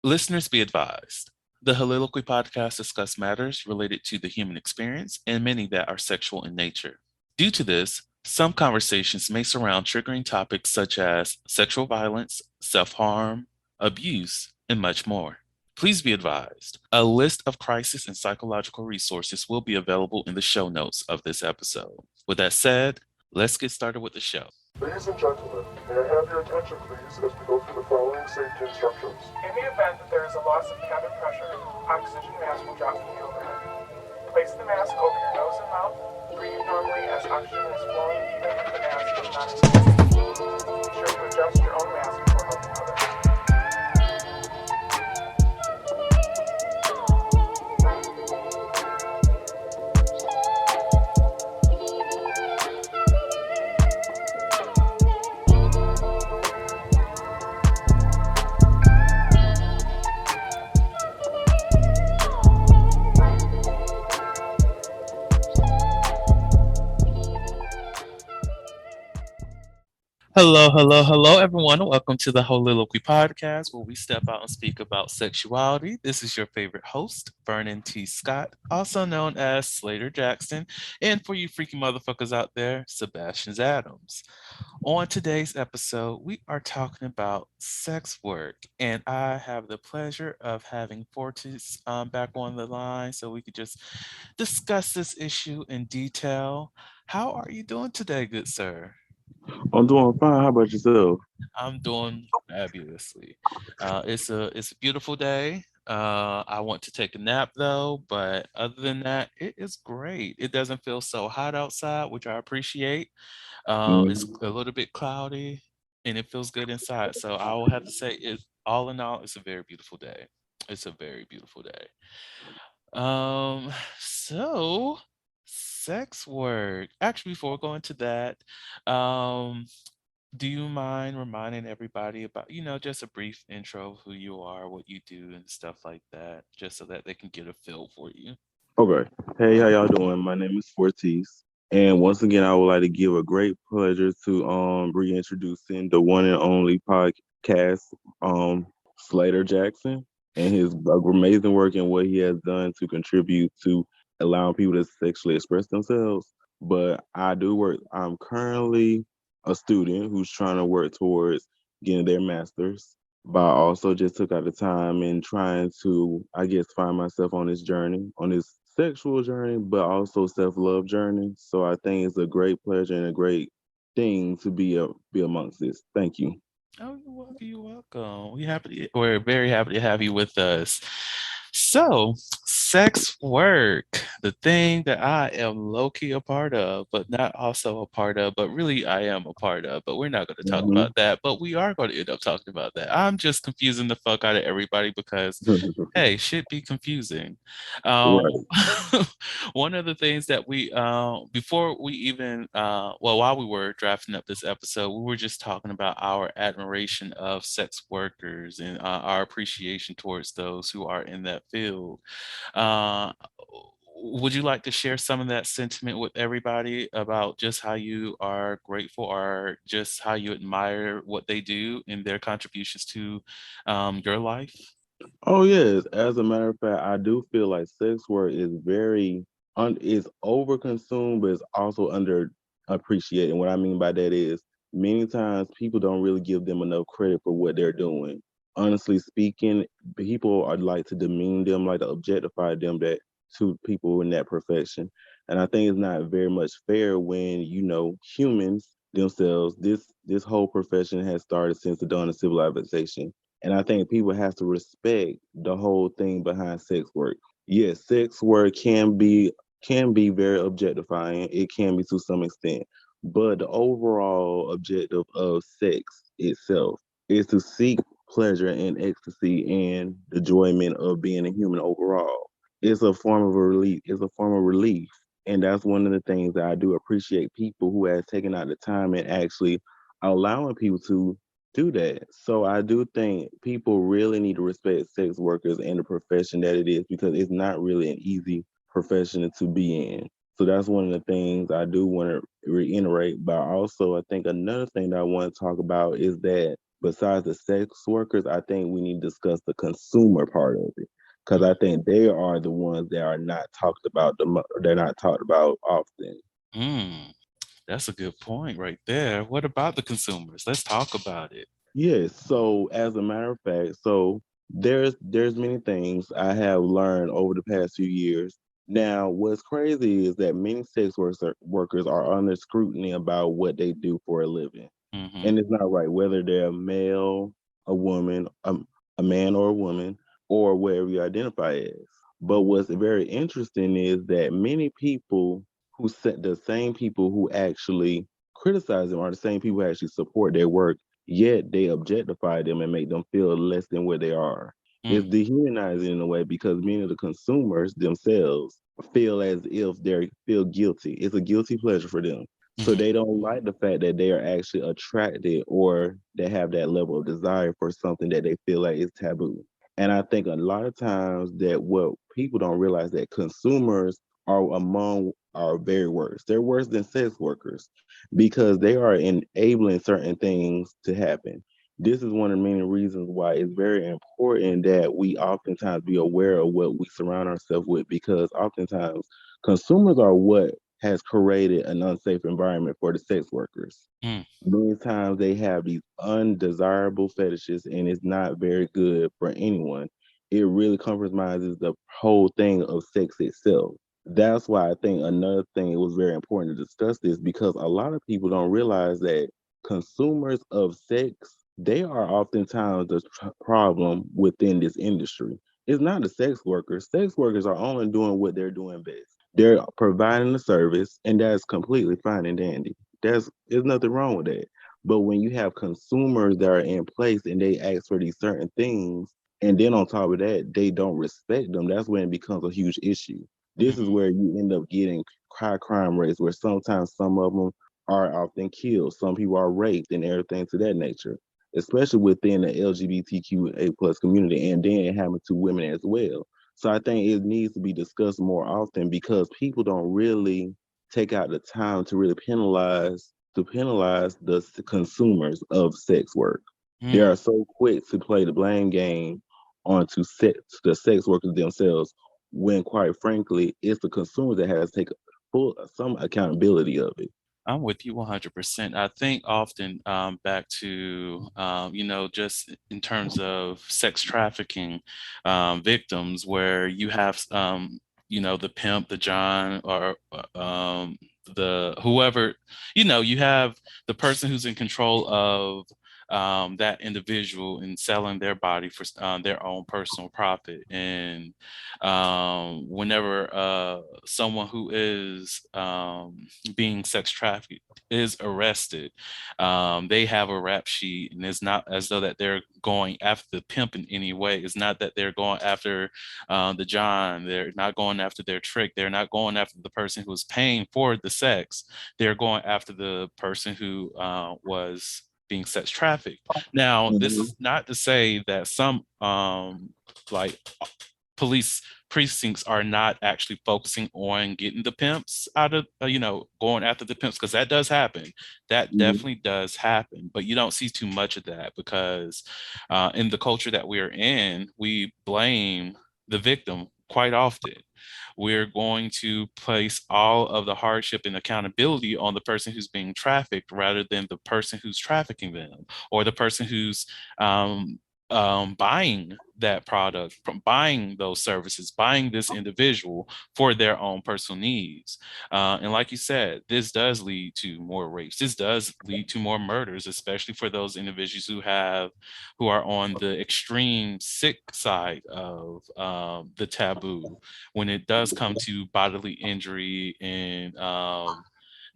Listeners be advised. The Soliloquy podcast discuss matters related to the human experience and many that are sexual in nature. Due to this, some conversations may surround triggering topics such as sexual violence, self harm, abuse, and much more. Please be advised a list of crisis and psychological resources will be available in the show notes of this episode. With that said, let's get started with the show. Ladies and gentlemen, may I have your attention please as we go through the following safety instructions. In the event that there is a loss of cabin pressure, oxygen mask will drop from the overhead. Place the mask over your nose and mouth. Breathe normally as oxygen is flowing even if the mask is not inflated. Be sure to adjust your own mask before helping others. Hello, everyone. Welcome to the Soliloquy podcast, where we step out and speak about sexuality. This is your favorite host, Vernon T. Scott, also known as Slaytor Jackson, and for you freaky motherfuckers out there, Sebastian Adams. On today's episode, we are talking about sex work, and I have the pleasure of having Fortis back on the line so we could just discuss this issue in detail. How are you doing today, good sir? I'm doing fine. How about yourself? I'm doing fabulously. It's a beautiful day. I want to take a nap though, but other than that, it is great. It doesn't feel so hot outside, which I appreciate. It's Mm. a little bit cloudy, and it feels good inside. So I will have to say, it all in all, it's a very beautiful day. It's a very beautiful day. So sex work. Actually, before we go into that, um, do you mind reminding everybody about, just a brief intro of who you are, what you do, and stuff like that, just so that they can get a feel for you? Okay. Hey, how y'all doing? My name is Fortis. And once again, I would like to give a great pleasure to reintroducing the one and only podcast, um, Slater Jackson, and his amazing work and what he has done to contribute to allowing people to sexually express themselves. But I do work, I'm currently a student who's trying to work towards getting their master's. But I also just took out the time and trying to, I guess, find myself on this journey, on this sexual journey, but also self-love journey. So I think it's a great pleasure and a great thing to be amongst this. Thank you. Oh, you're welcome. You're welcome. We're very happy to have you with us. So, sex work, the thing that I am low key a part of, but not also a part of, but really I am a part of. But we're not going to talk Hmm. about that. But we are going to end up talking about that. I'm just confusing the fuck out of everybody because, hey, shit be confusing. Um, Right. one of the things that before we even, while we were drafting up this episode, we were just talking about our admiration of sex workers and our appreciation towards those who are in that field. Uh, would you like to share some of that sentiment with everybody about just how you are grateful or just how you admire what they do and their contributions to your life? Oh yes. As a matter of fact, I do feel like sex work is very is overconsumed, but it's also underappreciated. And what I mean by that is many times people don't really give them enough credit for what they're doing. Honestly speaking, people are like to demean them, like to objectify them that to people in that profession. And I think it's not very much fair when, humans themselves, this whole profession has started since the dawn of civilization. And I think people have to respect the whole thing behind sex work. Yes, sex work can be very objectifying. It can be to some extent. But the overall objective of sex itself is to seek pleasure and ecstasy and the enjoyment of being a human overall. It's a form of a relief. It's a form of relief. And that's one of the things that I do appreciate people who have taken out the time and actually allowing people to do that. So I do think people really need to respect sex workers and the profession that it is because it's not really an easy profession to be in. So that's one of the things I do want to reiterate. But also, I think another thing that I want to talk about is that besides the sex workers, I think we need to discuss the consumer part of it. Because I think they are the ones that are not talked about they're not talked about often. Mm, that's a good point right there. What about the consumers? Let's talk about it. Yes. So as a matter of fact, so there's many things I have learned over the past few years. Now, what's crazy is that many workers are under scrutiny about what they do for a living, Mm-hmm. and it's not right whether they're a male, a woman, a man or a woman, or wherever you identify as. But what's very interesting is that many people who set the same people who actually criticize them are the same people who actually support their work, yet they objectify them and make them feel less than what they are. It's Mm, dehumanizing in a way because many of the consumers themselves feel as if they feel guilty. It's a guilty pleasure for them. So mm-hmm. they don't like the fact that they are actually attracted or they have that level of desire for something that they feel like is taboo. And I think a lot of times that what people don't realize that consumers are among our very worst. They're worse than sex workers because they are enabling certain things to happen. This is one of the many reasons why it's very important that we oftentimes be aware of what we surround ourselves with because oftentimes consumers are what has created an unsafe environment for the sex workers. Mm, Many times they have these undesirable fetishes and it's not very good for anyone. It really compromises the whole thing of sex itself. That's why I think another thing it was very important to discuss this because a lot of people don't realize that consumers of sex, they are oftentimes the problem within this industry. It's not the sex workers. Sex workers are only doing what they're doing best. They're providing the service, and that's completely fine and dandy. There's nothing wrong with that. But when you have consumers that are in place and they ask for these certain things, and then on top of that, they don't respect them, that's when it becomes a huge issue. This is mm-hmm. where you end up getting high crime rates where sometimes some of them are often killed. Some people are raped and everything to that nature, especially within the LGBTQA plus community, and then it happens to women as well. So I think it needs to be discussed more often because people don't really take out the time to really penalize the consumers of sex work. They Mm. are so quick to play the blame game onto the sex workers themselves when quite frankly it's the consumer that has to take full some accountability of it. I'm with you 100%. I think often back to, just in terms of sex trafficking victims, where you have, the pimp, the John, or the whoever, you have the person who's in control of that individual and selling their body for their own personal profit. And whenever someone who is being sex trafficked is arrested, they have a rap sheet, and it's not as though that they're going after the pimp in any way. It's not that they're going after the John. They're not going after their trick. They're not going after the person who was paying for the sex. They're going after the person who was being sex trafficked. Now, this Mhm. is not to say that some like police precincts are not actually focusing on getting the pimps out of going after the pimps, because that does happen. That Mhm. definitely does happen, but you don't see too much of that because in the culture that we're in, we blame the victim quite often. We're going to place all of the hardship and accountability on the person who's being trafficked rather than the person who's trafficking them, or the person who's um, buying that product, from buying those services, buying this individual for their own personal needs. And like you said, this does lead to more rapes. This does lead to more murders, especially for those individuals who are on the extreme sick side of the taboo. When it does come to bodily injury and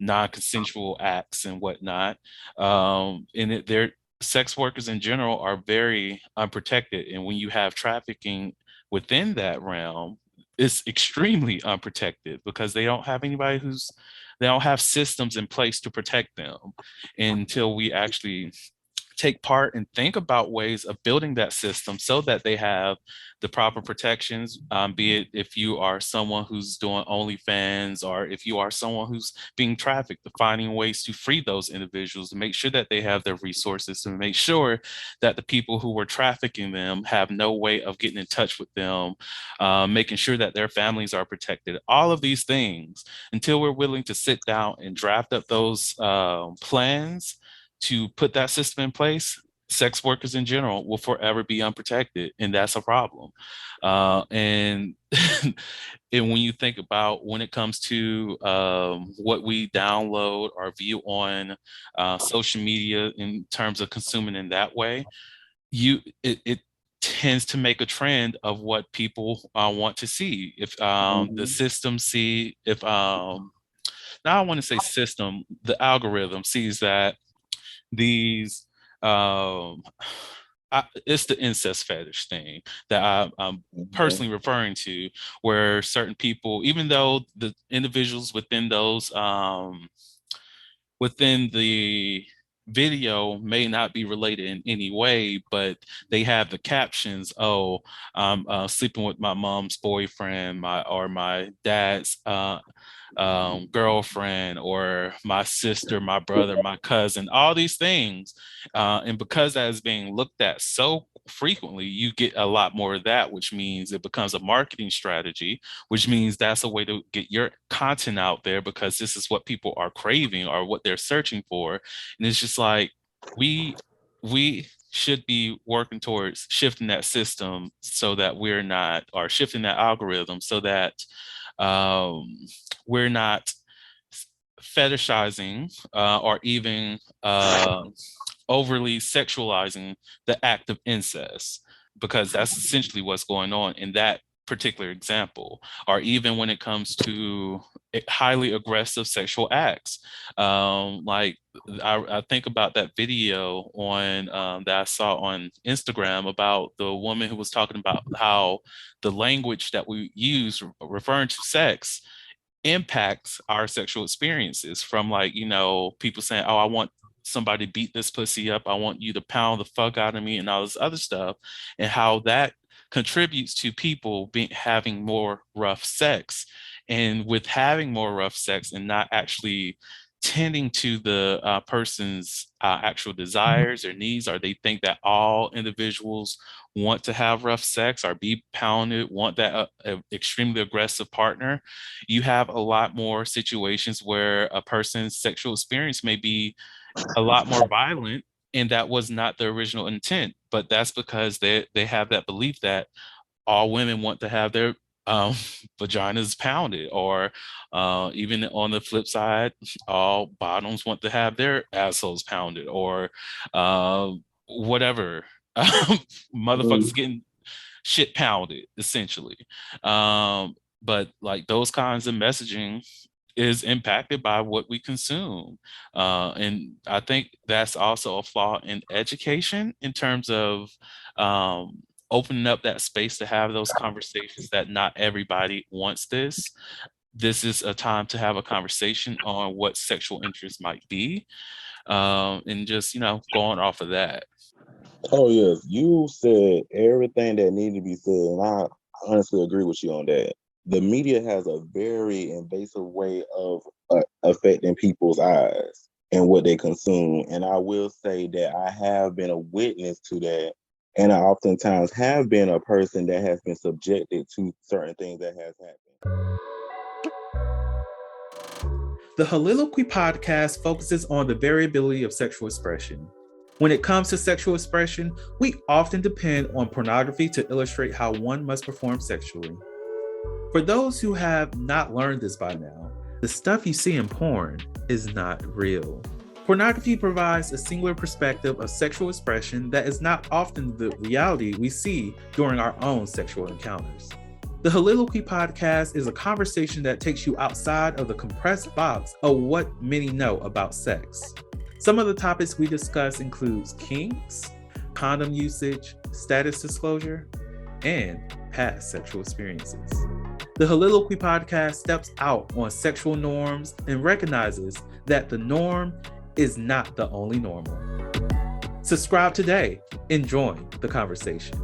non-consensual acts and whatnot, and they're sex workers in general are very unprotected. And when you have trafficking within that realm, it's extremely unprotected because they don't have systems in place to protect them until we actually take part and think about ways of building that system so that they have the proper protections, be it if you are someone who's doing OnlyFans or if you are someone who's being trafficked, finding ways to free those individuals, to make sure that they have the resources, to make sure that the people who were trafficking them have no way of getting in touch with them, making sure that their families are protected. All of these things, until we're willing to sit down and draft up those plans to put that system in place, sex workers in general will forever be unprotected, and that's a problem. And and when you think about when it comes to what we download or view on social media in terms of consuming in that way, it tends to make a trend of what people want to see. If the system see, if now I want to say system, the algorithm sees that these it's the incest fetish thing that I'm personally referring to, where certain people, even though the individuals within those within the video may not be related in any way, but they have the captions, oh, I'm sleeping with my mom's boyfriend, my dad's girlfriend, or my sister, my brother, my cousin, all these things. And because that is being looked at so frequently, you get a lot more of that, which means it becomes a marketing strategy, which means that's a way to get your content out there because this is what people are craving or what they're searching for. And it's just like we should be working towards shifting that system so that we're not, or shifting that algorithm so that we're not fetishizing or even overly sexualizing the act of incest, because that's essentially what's going on in that particular example. Or even when it comes to highly aggressive sexual acts, like I think about that video on that I saw on Instagram about the woman who was talking about how the language that we use referring to sex impacts our sexual experiences, from, like, you know, people saying, oh, I want somebody to beat this pussy up, I want you to pound the fuck out of me, and all this other stuff, and how that contributes to people having more rough sex. And with having more rough sex and not actually tending to the person's actual desires or needs, or they think that all individuals want to have rough sex or be pounded, want that extremely aggressive partner, you have a lot more situations where a person's sexual experience may be a lot more violent, and that was not the original intent. But that's because they have that belief that all women want to have their vaginas pounded, or even on the flip side, all bottoms want to have their assholes pounded, or whatever. Motherfuckers getting shit pounded, essentially. But like those kinds of messaging is impacted by what we consume. And I think that's also a flaw in education in terms of opening up that space to have those conversations, that not everybody wants this. This is a time to have a conversation on what sexual interest might be, and just, you know, going off of that. Oh yes, you said everything that needed to be said, and I honestly agree with you on that. The media has a very invasive way of affecting people's eyes and what they consume, and I will say that I have been a witness to that, and I oftentimes have been a person that has been subjected to certain things that has happened. The Holiloquy podcast focuses on the variability of sexual expression. When it comes to sexual expression, we often depend on pornography to illustrate how one must perform sexually. For those who have not learned this by now, the stuff you see in porn is not real. Pornography provides a singular perspective of sexual expression that is not often the reality we see during our own sexual encounters. The Holiloquy podcast is a conversation that takes you outside of the compressed box of what many know about sex. Some of the topics we discuss includes kinks, condom usage, status disclosure, and past sexual experiences. The Holiloquy podcast steps out on sexual norms and recognizes that the norm is not the only normal. Subscribe today and join the conversation.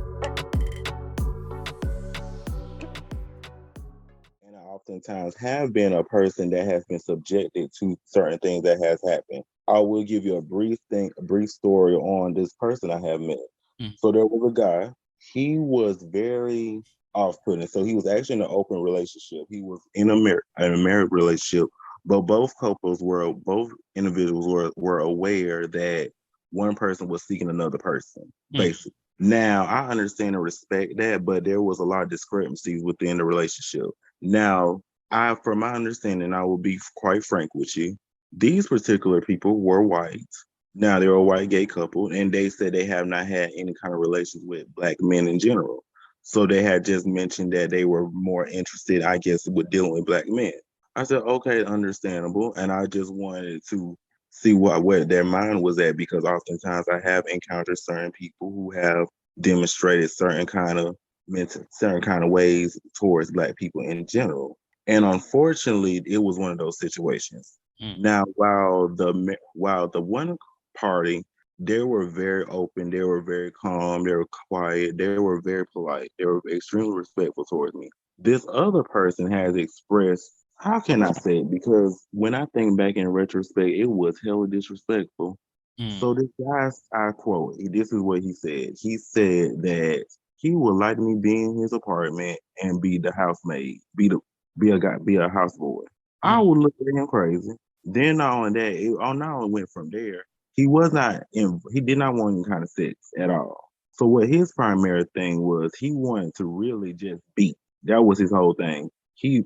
And I oftentimes have been a person that has been subjected to certain things that has happened. I will give you a brief story on this person I have met. Mm, So there was a guy. He was very off-putting. So he was actually in an open relationship. He was in a married relationship, but both individuals were aware that one person was seeking another person, mm, basically. Now I understand and respect that, but there was a lot of discrepancies within the relationship. Now, from my understanding, I will be quite frank with you. These particular people were white. Now, they're a white gay couple, and they said they have not had any kind of relations with black men in general. So they had just mentioned that they were more interested, I guess, with dealing with black men. I said, okay, understandable. And I just wanted to see where their mind was at because oftentimes I have encountered certain people who have demonstrated certain kind of ways towards black people in general. And unfortunately, it was one of those situations. mm, Now, while the one party, they were very open, they were very calm, they were quiet, they were very polite, they were extremely respectful towards me. This other person has expressed, how can I say it? Because when I think back in retrospect, it was hella disrespectful. mm, So this guy, I quote, this is what he said. He said that he would like me be in his apartment and be the housemaid, be a houseboy. I mm, would look at him crazy. Then not only that, not only went from there, he did not want any kind of sex at all. So what his primary thing was, he wanted to really just beat. That was his whole thing. He,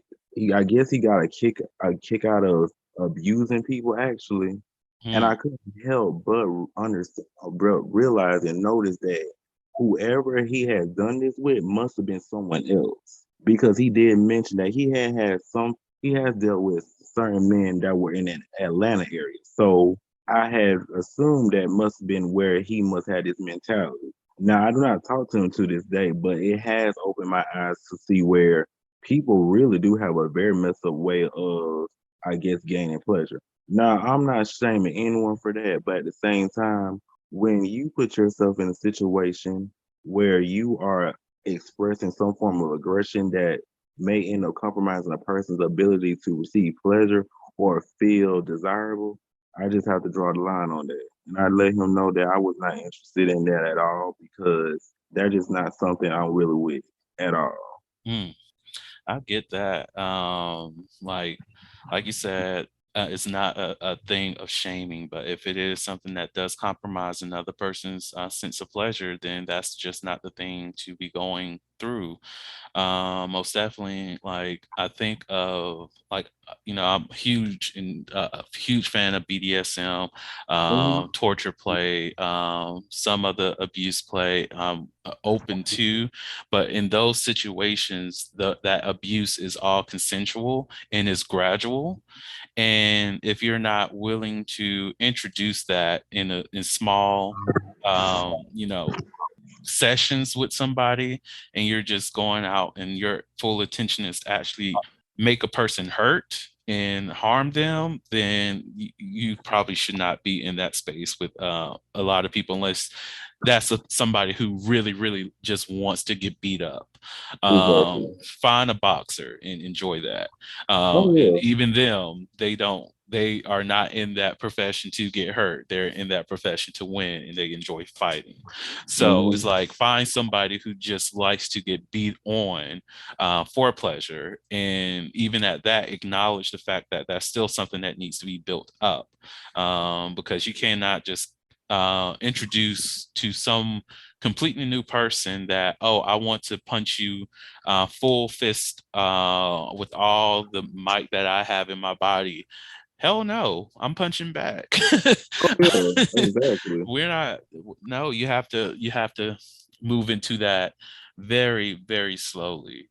I guess he got a kick out of abusing people actually, and mm, I couldn't help but understand, bro, realize and notice that whoever he had done this with must have been someone else because he did mention that he has dealt with certain men that were in an Atlanta area. So I had assumed that must have been where he must have this mentality. Now I do not talk to him to this day, but it has opened my eyes to see where people really do have a very messed up way of, I guess, gaining pleasure. Now, I'm not shaming anyone for that, but at the same time, when you put yourself in a situation where you are expressing some form of aggression that may end up compromising a person's ability to receive pleasure or feel desirable, I just have to draw the line on that. And I let him know that I was not interested in that at all because that is not something I'm really with at all. mm. I get that. Like you said, it's not a thing of shaming, but if it is something that does compromise another person's sense of pleasure, then that's just not the thing to be going through. Most definitely, like I think of I'm a huge fan of BDSM, Mhm. torture play, some of the abuse play, open to, but in those situations, that abuse is all consensual and is gradual. And if you're not willing to introduce that in small, you know, sessions with somebody, and you're just going out and your full attention is actually make a person hurt and harm them, then you probably should not be in that space with a lot of people unless that's somebody who really really just wants to get beat up. Exactly. Find a boxer and enjoy that. Oh yeah. Even them, they are not in that profession to get hurt. They're in that profession to win, and they enjoy fighting. So it's Mhm. like find somebody who just likes to get beat on for pleasure. And even at that, acknowledge the fact that that's still something that needs to be built up, because you cannot just introduce to some completely new person that, oh, I want to punch you full fist with all the might that I have in my body. Hell no, I'm punching back. Oh yeah. Exactly. We're not, no, you have to move into that very, very slowly.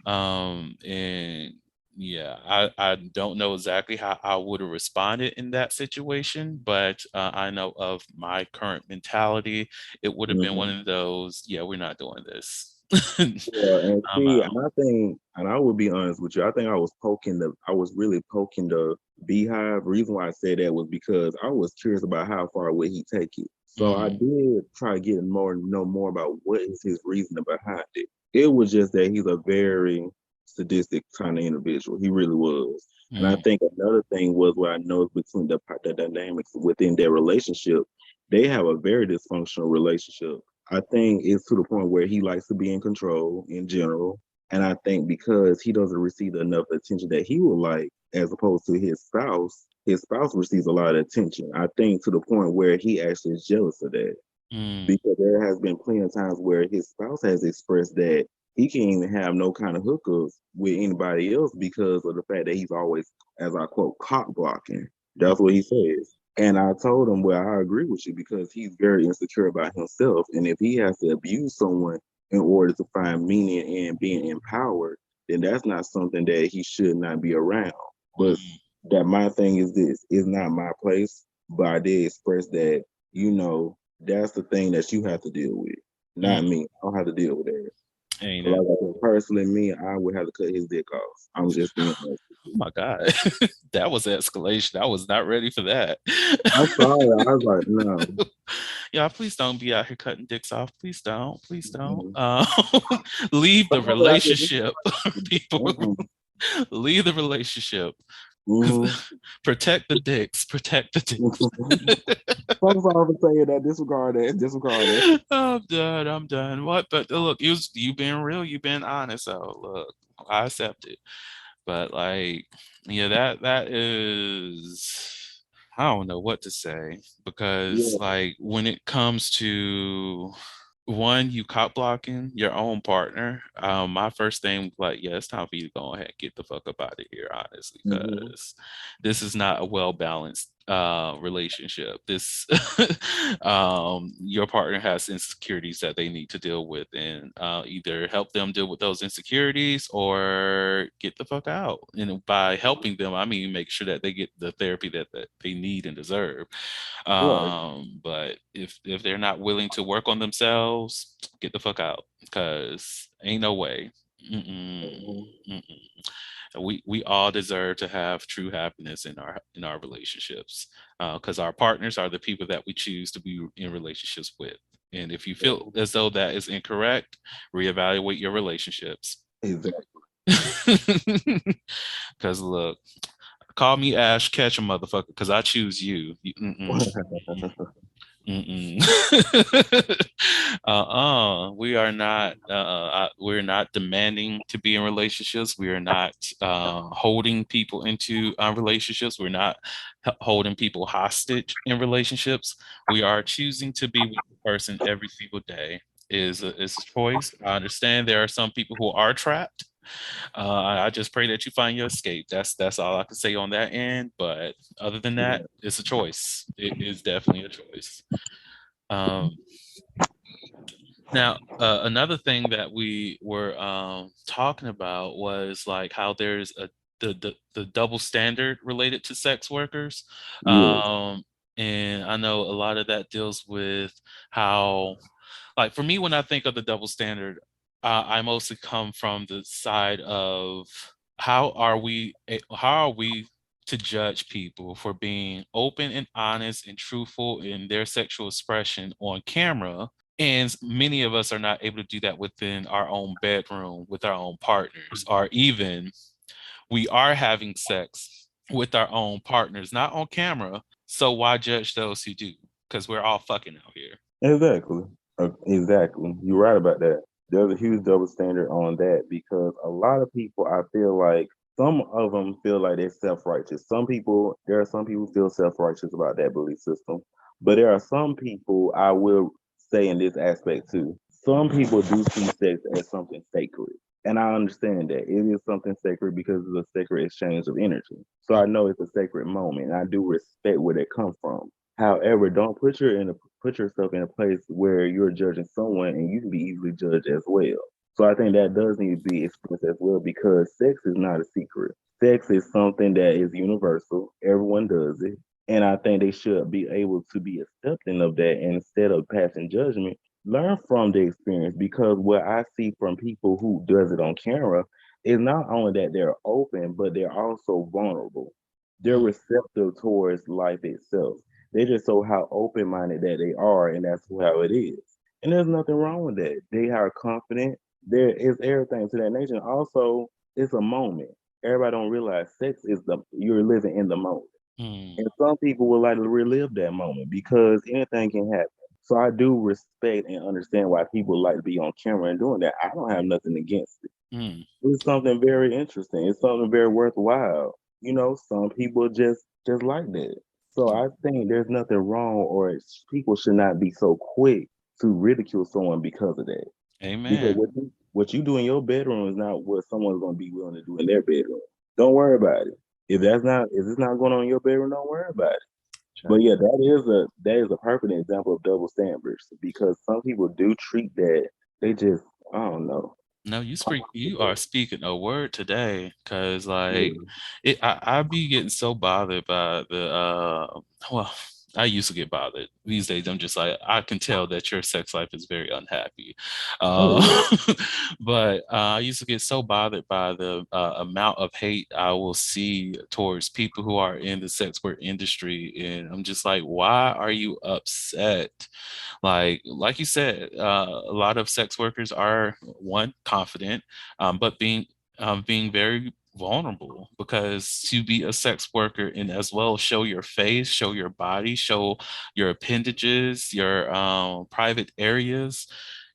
And yeah, I don't know exactly how I would have responded in that situation, but I know of my current mentality, it would have been one Mhm. of those, yeah, we're not doing this. Yeah, and I'm see, out. and I think, and I will be honest with you, I think I was really poking the beehive. Reason why I said that was because I was curious about how far would he take it. So I did try to get more know more about what is his reasoning behind it. It was just that he's a very sadistic kind of individual. He really was. And I Mm, think another thing was what I noticed between the dynamics within their relationship, they have a very dysfunctional relationship. I think it's to the point where he likes to be in control in general. And I think because he doesn't receive enough attention that he would like, as opposed to his spouse receives a lot of attention. I think to the point where he actually is jealous of that mm, because there has been plenty of times where his spouse has expressed that he can't even have no kind of hookups with anybody else because of the fact that he's always, as I quote, cock blocking. mm, That's what he says. And I told him, well, I agree with you because he's very insecure about himself. And if he has to abuse someone in order to find meaning in being empowered, then that's not something that he should not be around. But mm, that my thing is this, it's not my place. But I did express that, that's the thing that you have to deal with, mm. not me. I don't have to deal with that. Ain't So like it? I said, personally, me, I would have to cut his dick off. I'm just being honest with Oh you. my God. That was escalation. I was not ready for that. I'm sorry. I was like, no. Yeah, please don't be out here cutting dicks off. Please don't. Please don't. Mm-mm. Leave the But no, I didn't. relationship, people. Mm-mm. Leave the relationship. Mm-hmm. Protect the dicks. Protect the dicks. I'm sorry for saying that. Disregard that. Disregard that. I'm done. I'm done. What? But look, you being real. You being honest. So look, I accept it. But like, yeah, that is. I don't know what to say because Yeah. like when it comes to one, you cop blocking your own partner. My first thing was like, yeah, it's time for you to go ahead and get the fuck up out of here, honestly, Mm-hmm. because this is not a well balanced relationship. This your partner has insecurities that they need to deal with, and either help them deal with those insecurities or get the fuck out. And by helping them, I mean make sure that they get the therapy that they need and deserve. Right. But if they're not willing to work on themselves, get the fuck out because ain't no way. Mm-mm, Mm-hmm. mm-mm. We all deserve to have true happiness in our relationships because our partners are the people that we choose to be in relationships with. And if you feel as though that is incorrect, reevaluate your relationships. Exactly. Because look, call me Ash Ketchum, motherfucker, because I choose you. Mm-mm. Mm-mm. We are not. We're not demanding to be in relationships. We are not holding people into relationships. We're not holding people hostage in relationships. We are choosing to be with the person every single day. Is a choice. I understand there are some people who are trapped. I just pray that you find your escape. That's all I can say on that end. But other than that, it's a choice. It is definitely a choice. Um, Now, another thing that we were talking about was like how there's the double standard related to sex workers, Yes. and I know a lot of that deals with how, like for me, when I think of the double standard, I mostly come from the side of how are we to judge people for being open and honest and truthful in their sexual expression on camera, and many of us are not able to do that within our own bedroom with our own partners, or even we are having sex with our own partners, not on camera. So why judge those who do? Because we're all fucking out here. Exactly. Exactly. You're right about that. There's a huge double standard on that because a lot of people, I feel like some of them feel like they're self-righteous. There are some people who feel self-righteous about that belief system, but there are some people, I will say in this aspect too, some people do see sex as something sacred. And I understand that it is something sacred because it's a sacred exchange of energy. So I know it's a sacred moment. And I do respect where it comes from. However, don't put yourself in a place where you're judging someone and you can be easily judged as well. So I think that does need to be expressed as well because sex is not a secret. Sex is something that is universal. Everyone does it. And I think they should be able to be accepting of that and instead of passing judgment, learn from the experience because what I see from people who does it on camera is not only that they're open, but they're also vulnerable. They're Mm, receptive towards life itself. They just show how open minded that they are, and that's how it is. And there's nothing wrong with that. They are confident. There is everything to that nature. Also, it's a moment. Everybody don't realize sex is the you're living in the moment. Mm, And some people would like to relive that moment because anything can happen. So I do respect and understand why people like to be on camera and doing that. I don't have nothing against it. mm, It's something very interesting. It's something very worthwhile. Some people just like that. So I think there's nothing wrong, or people should not be so quick to ridicule someone because of that. Because amen. what you do in your bedroom is not what someone's going to be willing to do in their bedroom. Don't worry about it. If it's not going on in your bedroom, don't worry about it. But Check. yeah, that is a perfect example of double standards because some people do treat that they just I don't know. No, you are speaking a word today, cause like Yeah. I be getting so bothered by the well, I used to get bothered. These days I'm just like I can tell that your sex life is very unhappy. Oh Uh yeah. but I used to get so bothered by the amount of hate I will see towards people who are in the sex work industry, and I'm just like, why are you upset? Like you said, a lot of sex workers are one confident, but being very vulnerable, because to be a sex worker and as well show your face, show your body, show your appendages, your private areas,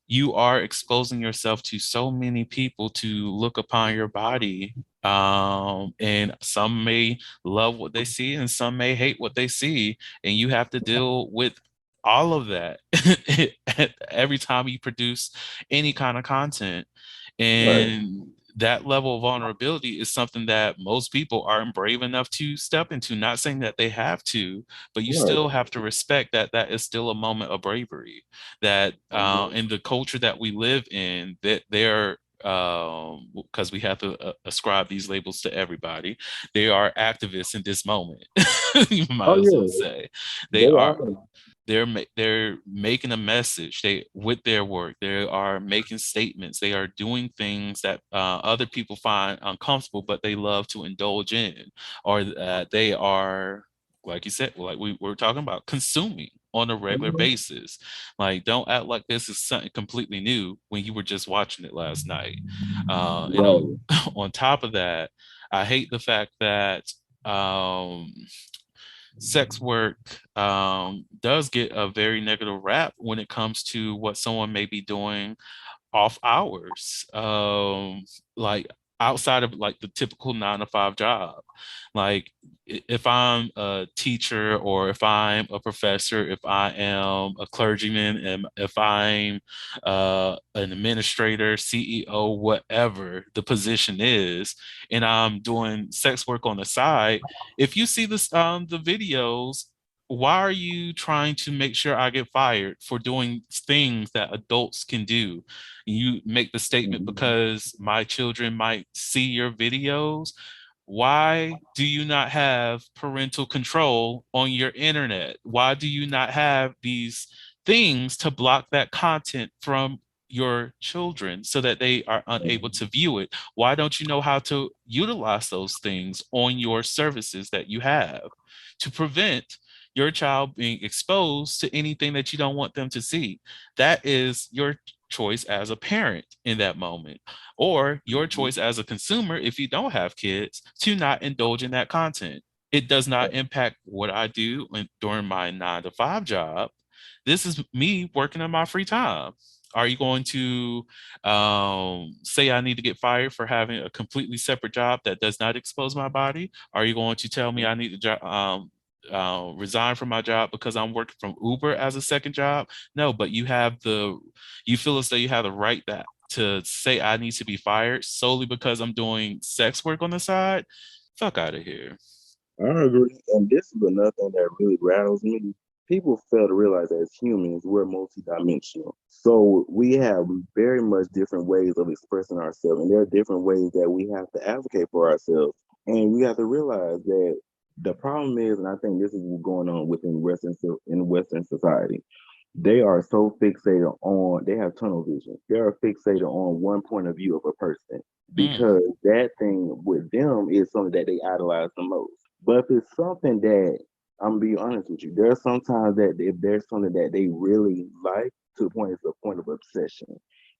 you are exposing yourself to so many people to look upon your body. And some may love what they see and some may hate what they see, and you have to deal with all of that every time you produce any kind of content. Right. And that level of vulnerability is something that most people aren't brave enough to step into. Not saying that they have to, but you Right. still have to respect that that is still a moment of bravery. That Mhm. in the culture that we live in, that they're because we have to ascribe these labels to everybody. They are activists in this moment. You Oh might as well yeah. say they They are are. they're making a message they with their work. They are making statements. They are doing things that other people find uncomfortable but they love to indulge in, or they are, like you said, like we were talking about, consuming on a regular Mhm. basis. Like, don't act like this is something completely new when you were just watching it last night. Right. On top of that, I hate the fact that um sex work does get a very negative rap when it comes to what someone may be doing off hours, like outside of like the typical 9 to 5 job. Like if I'm a teacher, or if I'm a professor, if I am a clergyman, and if I'm an administrator, CEO, whatever the position is, and I'm doing sex work on the side, if you see this the videos, why are you trying to make sure I get fired for doing things that adults can do? You make the statement Mhm. because my children might see your videos. Why do you not have parental control on your internet? Why do you not have these things to block that content from your children so that they are unable to view it? Why don't you know how to utilize those things on your services that you have to prevent your child being exposed to anything that you don't want them to see? That is your choice as a parent in that moment, or your Mhm. choice as a consumer if you don't have kids to not indulge in that content. It does not impact what I do during my 9 to 5 job. This is me working on my free time. Are you going to say I need to get fired for having a completely separate job that does not expose my body? Are you going to tell me I need to resign from my job because I'm working from Uber as a second job? No, but you feel as though you have the right that to say I need to be fired solely because I'm doing sex work on the side. Fuck out of here. I agree. And this is another thing that really rattles me. People fail to realize that as humans, we're multidimensional. So we have very much different ways of expressing ourselves. And there are different ways that we have to advocate for ourselves. And we have to realize that the problem is, and I think this is what's going on within Western society, they are so fixated on, they have tunnel vision. They are fixated on one point of view of a person Mm, because that thing with them is something that they idolize the most. But if it's something that I'm gonna be honest with you. There's sometimes that if there's something that they really like to the point it's a point of obsession.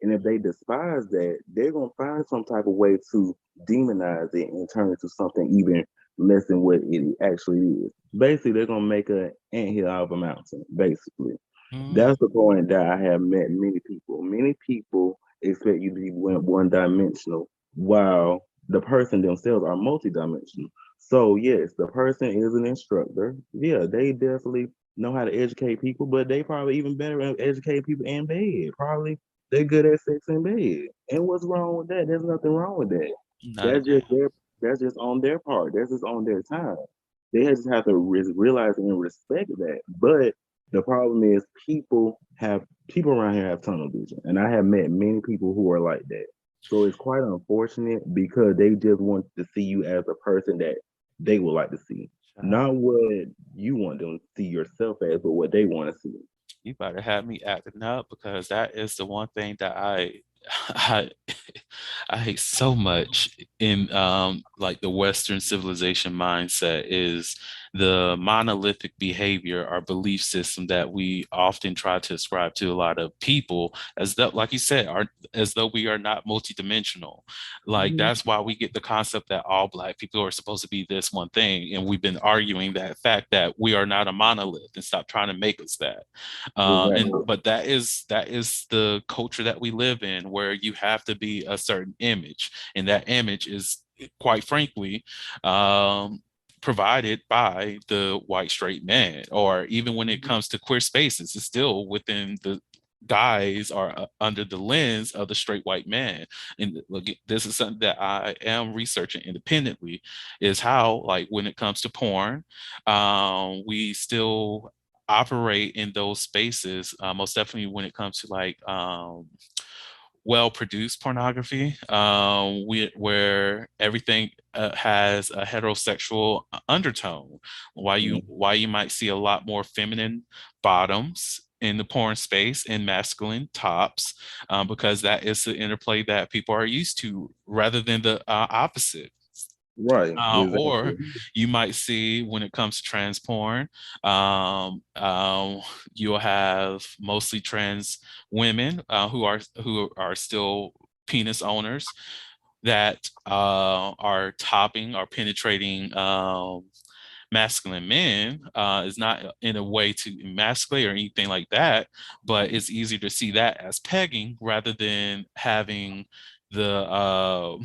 And if they despise that, they're gonna find some type of way to demonize it and turn it to something even less than what it actually is. Basically, they're gonna make an anthill out of a mountain, basically. Mm, That's the point that I have met many people. Many people expect you to be one dimensional, while the person themselves are multidimensional. So yes, the person is an instructor. Yeah, they definitely know how to educate people, but they probably even better at educating people in bed. Probably they're good at sex in bed. And what's wrong with that? There's nothing wrong with that. none. That's just their that's just on their part. That's just on their time. They just have to realize and respect that. But the problem is people around here have tunnel vision, and I have met many people who are like that. So it's quite unfortunate because they just want to see you as a person that they would like to see, Child, not what you want them to see yourself as, but what they want to see. you better have me acting up because that is the one thing that I I hate so much in like the Western civilization mindset is the monolithic behavior or belief system that we often try to ascribe to a lot of people as though, like you said, are as though we are not multidimensional. Like Mhm. that's why we get the concept that all Black people are supposed to be this one thing, and we've been arguing that fact that we are not a monolith and stop trying to make us that. And Exactly. but that is the culture that we live in, where you have to be a certain image, and that image is quite frankly provided by the white straight man. Or even when it comes to queer spaces, it's still within the guys are under the lens of the straight white man. And look, this is something that I am researching independently, is how, like, when it comes to porn, we still operate in those spaces, most definitely when it comes to like well produced pornography, where everything has a heterosexual undertone. Why you might see a lot more feminine bottoms in the porn space and masculine tops, because that is the interplay that people are used to, rather than the opposite. Right. Or Exactly. you might see when it comes to trans porn, um, um, you'll have mostly trans women who are still penis owners that are topping or penetrating masculine men, is not in a way to emasculate or anything like that, but it's easier to see that as pegging rather than having the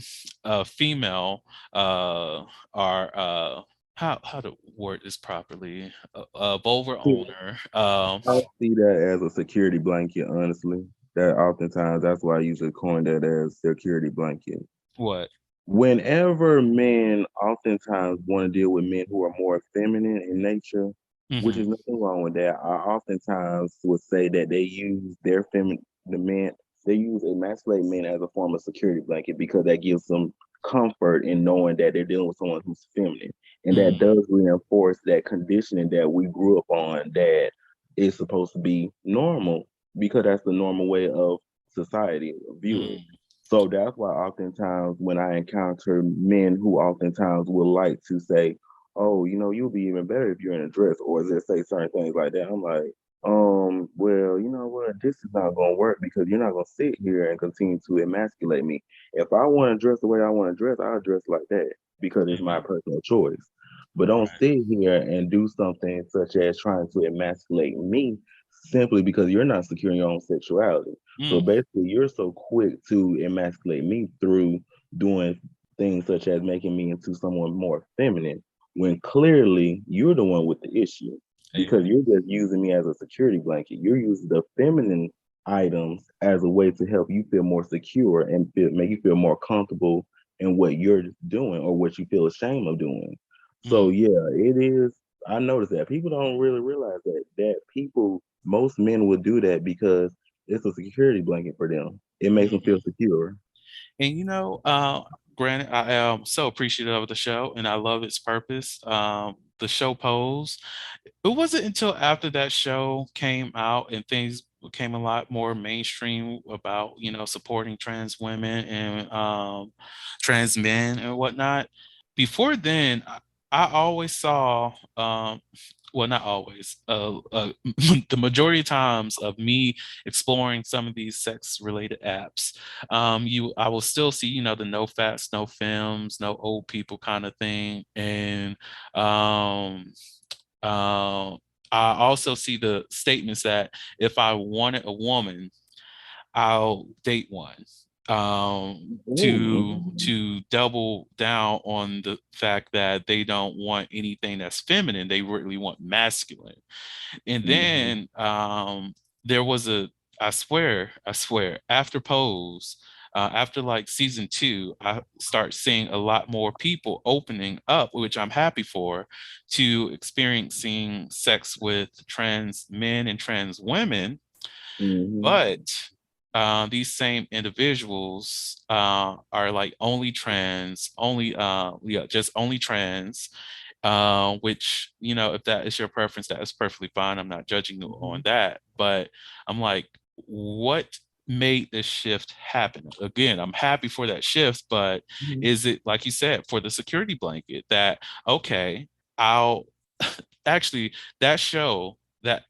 female or how to word this properly, a vulva owner. I see that as a security blanket, honestly. That oftentimes that's why I usually coin that as security blanket. What? Whenever men oftentimes want to deal with men who are more feminine in nature, which Hmm. is nothing wrong with that, I oftentimes would say that they use their feminine, the men, they use emasculate men as a form of security blanket because that gives them comfort in knowing that they're dealing with someone who's feminine. And that Mm, does reinforce that conditioning that we grew up on that is supposed to be normal because that's the normal way of society view it. mm, So that's why oftentimes when I encounter men who oftentimes will like to say, "Oh, you'll be even better if you're in a dress," or just say certain things like that. I'm like, well, you know what? This is not gonna work because you're not gonna sit here and continue to emasculate me. If I want to dress the way I want to dress, I'll dress like that because it's my mhm. personal choice. But don't Right. sit here and do something such as trying to emasculate me simply because you're not securing your own sexuality. So Mm, basically, you're so quick to emasculate me through doing things such as making me into someone more feminine, when clearly you're the one with the issue because amen. you're just using me as a security blanket. You're using the feminine items as a way to help you feel more secure and make you feel more comfortable in what you're doing or what you feel ashamed of doing. So Mm, yeah, it is. I noticed that people don't really realize most men will do that because it's a security blanket for them. It makes them feel mm. secure. And granted, I am so appreciative of the show and I love its purpose. The show pose. It wasn't until after that show came out and things became a lot more mainstream about, supporting trans women and trans men and whatnot. Before then, I always saw well, not always, the majority of times of me exploring some of these sex related apps, I will still see, the no fats, no films, no old people kind of thing. And um, uh, I also see the statements that if I wanted a woman, I'll date one, Ooh. to double down on the fact that they don't want anything that's feminine. They really want masculine. And Mhm. then there was I swear, after Pose, after like season two, I start seeing a lot more people opening up, which I'm happy for, to experiencing sex with trans men and trans women. Mhm. But these same individuals are like only trans, only yeah, just only trans. Which, if that is your preference, that is perfectly fine. I'm not judging you on Mhm. that, but I'm like, what made this shift happen? Again, I'm happy for that shift, but Mhm. is it, like you said, for the security blanket that, okay, I'll actually, that show that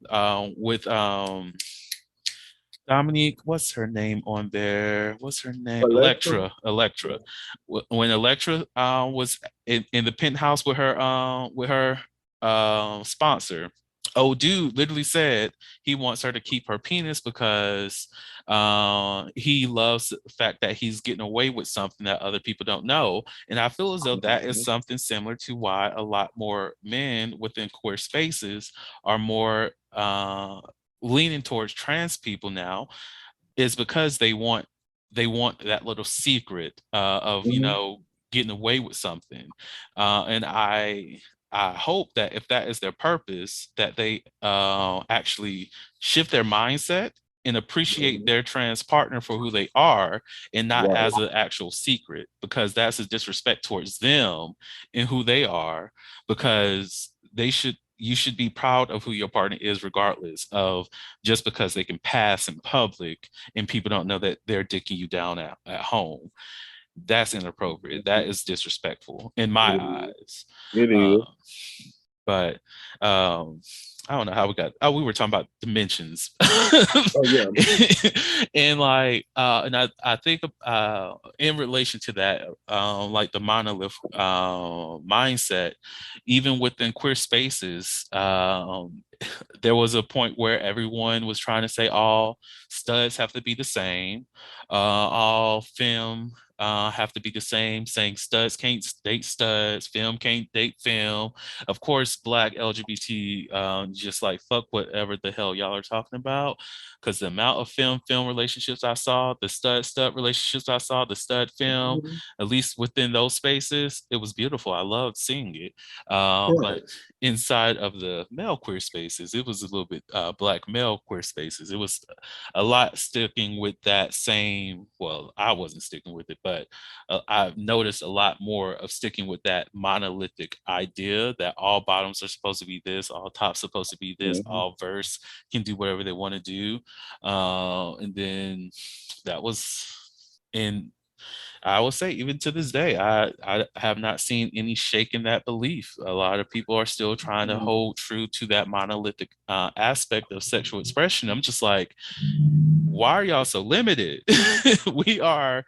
with Dominique, what's her name on there? What's her name? Alexa. Electra. Electra. When Electra was in the penthouse with her sponsor, oh dude literally said he wants her to keep her penis because he loves the fact that he's getting away with something that other people don't know. And I feel as though that is Mhm. something similar to why a lot more men within queer spaces are more leaning towards trans people now, is because they want that little secret of Mhm. getting away with something. And I hope that if that is their purpose, that they actually shift their mindset and appreciate Mhm. their trans partner for who they are, and not Right. as an actual secret, because that's a disrespect towards them and who they are. Because you should be proud of who your partner is, regardless of, just because they can pass in public and people don't know that they're dicking you down at home. That's inappropriate. That is disrespectful in It my is. eyes. It Uh, is. but I don't know how we got. Oh, we were talking about dimensions, Oh yeah. and like, and I think in relation to that, like the monolith mindset, even within queer spaces, there was a point where everyone was trying to say all studs have to be the same, all film have to be the same, saying studs can't date studs, film can't date film. Of course, Black LGBT, just like fuck whatever the hell y'all are talking about, because the amount of film relationships I saw, the stud relationships I saw, the stud film, Mhm. at least within those spaces, it was beautiful. I loved seeing it. But Right. inside of the male queer spaces, it was a little bit Black male queer spaces. It was a lot sticking with that same. Well, I wasn't sticking with it, but I've noticed a lot more of sticking with that monolithic idea that all bottoms are supposed to be this, all tops supposed to be this, Mhm. all verse can do whatever they want to do. And then that was, and I will say, even to this day, I have not seen any shake in that belief. A lot of people are still trying to Mhm. hold true to that monolithic aspect of sexual expression. I'm just like, why are y'all so limited? We are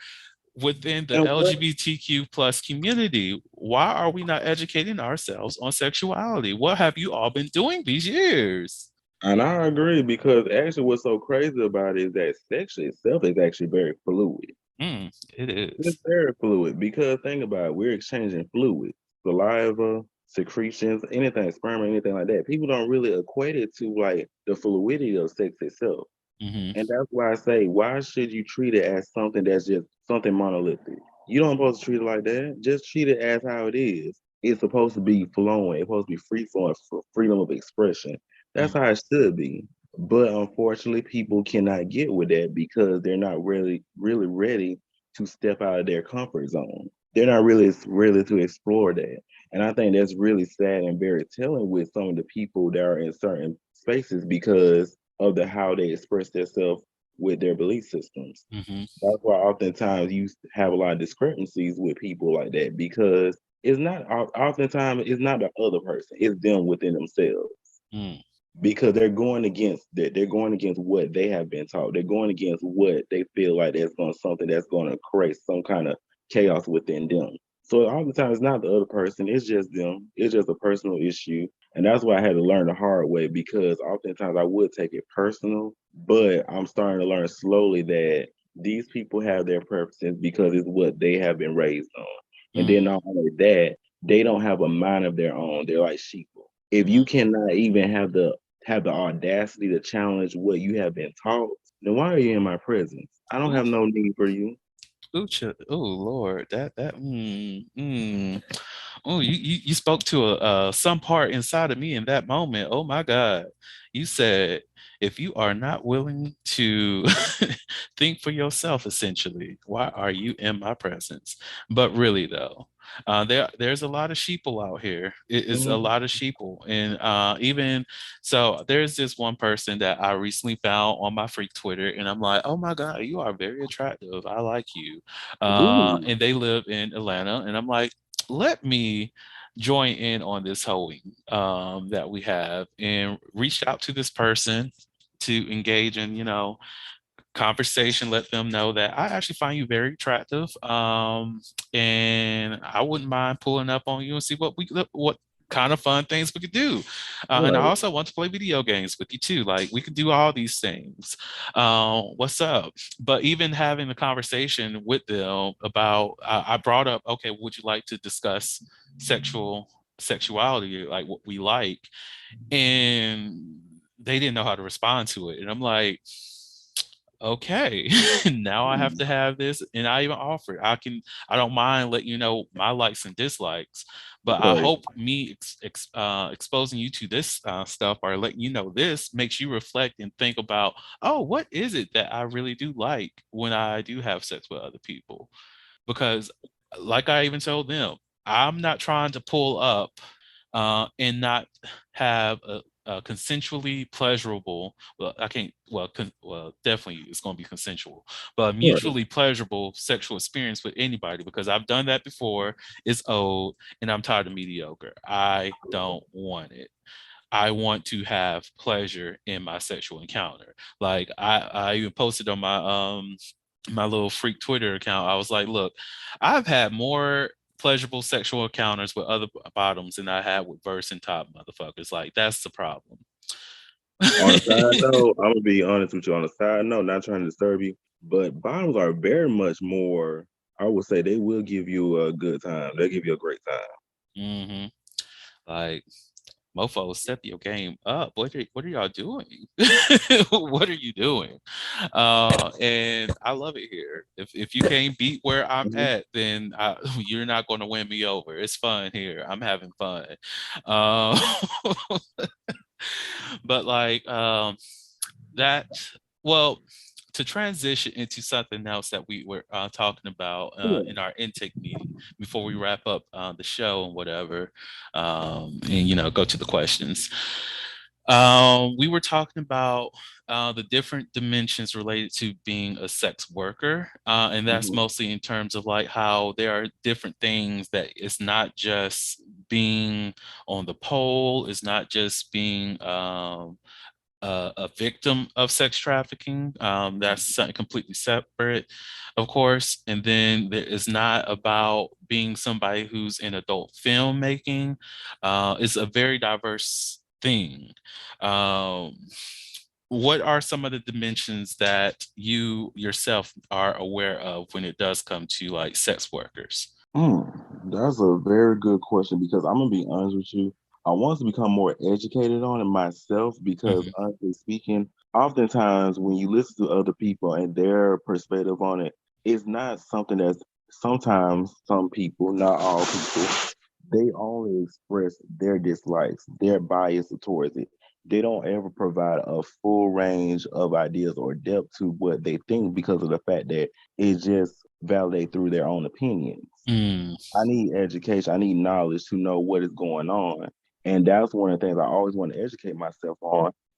within the And what? LGBTQ plus community. Why are we not educating ourselves on sexuality? What have you all been doing these years? And I agree because actually, what's so crazy about it is that sex itself is actually very fluid. It It's is. very fluid because think about it, we're exchanging fluid, saliva, secretions, anything, sperm, or anything like that. People don't really equate it to like the fluidity of sex itself. Hmm. And that's why I say, why should you treat it as something that's just something monolithic? You don't supposed to treat it like that. Just treat it as how it is. It's supposed to be flowing. It's supposed to be free flowing, freedom of expression. That's how it should be. But unfortunately, people cannot get with that because they're not really ready to step out of their comfort zone. They're not really to explore that. And I think that's really sad and very telling with some of the people that are in certain spaces because of the how they express themselves with their belief systems. Hmm. That's why oftentimes you have a lot of discrepancies with people like that because it's not oftentimes it's not the other person, it's them within themselves. Mm, because they're going against what they have been taught. They're going against what they feel like that's going something that's going to create some kind of chaos within them. So all the time, it's not the other person; it's just them. It's just a personal issue, and that's why I had to learn the hard way because oftentimes I would take it personal, but I'm starting to learn slowly that these people have their preferences because it's what they have been raised on, and then mm, not only that, they don't have a mind of their own. They're like sheep. If you mm. cannot even have the audacity to challenge what you have been taught, then why are you in my presence? I don't Ooh, have no need for you. ooh, ooh, Lord, Oh, you spoke to some part inside of me in that moment. Oh my God. You said if you are not willing to think for yourself, essentially, why are you in my presence? But really though, there's a lot of sheeple out here. It is a Mhm. lot of sheeple. And even so there's this one person that I recently found on my freak Twitter, and I'm like, oh my God, you are very attractive. I like you. Ooh, And they live in Atlanta, and I'm like, let me join in on this hoeing that we have and reached out to this person to engage in, conversation, let them know that I actually find you very attractive. And I wouldn't mind pulling up on you and see what kind of fun things we could do. And I right. also want to play video games with you too. Like we could do all these things. What's up? But even having a conversation with them about, I brought up, okay, would you like to discuss sexuality, like what we like? And they didn't know how to respond to it. And I'm like, okay, now I have Mm, to have this. And I even offered, I don't mind letting you know my likes and dislikes, but I right. hope me exposing you to this stuff or letting you know this makes you reflect and think about, oh, what is it that I really do like when I do have sex with other people? Because, like I even told them, I'm not trying to pull up and not have a consensually pleasurable. Well, I can't. Well, definitely it's going to be consensual, but Right. mutually pleasurable sexual experience with anybody because I've done that before. It's old, and I'm tired of mediocre. I don't want it. I want to have pleasure in my sexual encounter. Like I even posted on my little freak Twitter account. I was like, look, I've had more pleasurable sexual encounters with other bottoms than I had with verse and top motherfuckers. Like that's the problem. On a side note, I'm gonna be honest with you. On a side note, not trying to disturb you, but bottoms are very much more. I would say they will give you a good time. They'll give you a great time. hmm Like mofo, step your game up. What are y'all doing? What are you doing? And I love it here. If you can't beat where I'm Mhm. at, then you're not going to win me over. It's fun here. I'm having fun. Uh, but like that, well, to transition into something else that we were talking about in our intake meeting before we wrap up the show and whatever, and go to the questions. We were talking about the different dimensions related to being a sex worker, and that's Mhm. mostly in terms of like how there are different things that it's not just being on the pole, it's not just being a victim of sex trafficking. That's something completely separate, of course. And then there is not about being somebody who's in adult filmmaking. It's a very diverse thing. Um, what are some of the dimensions that you yourself are aware of when it does come to like sex workers? That's a very good question because I'm gonna be honest with you. I want to become more educated on it myself because Mhm. honestly speaking, oftentimes when you listen to other people and their perspective on it, it's not something that's sometimes some people, not all people, they only express their dislikes, their bias towards it. They don't ever provide a full range of ideas or depth to what they think because of the fact that it just validate through their own opinions. Mm, I need education. I need knowledge to know what is going on. And that's one of the things I always want to educate myself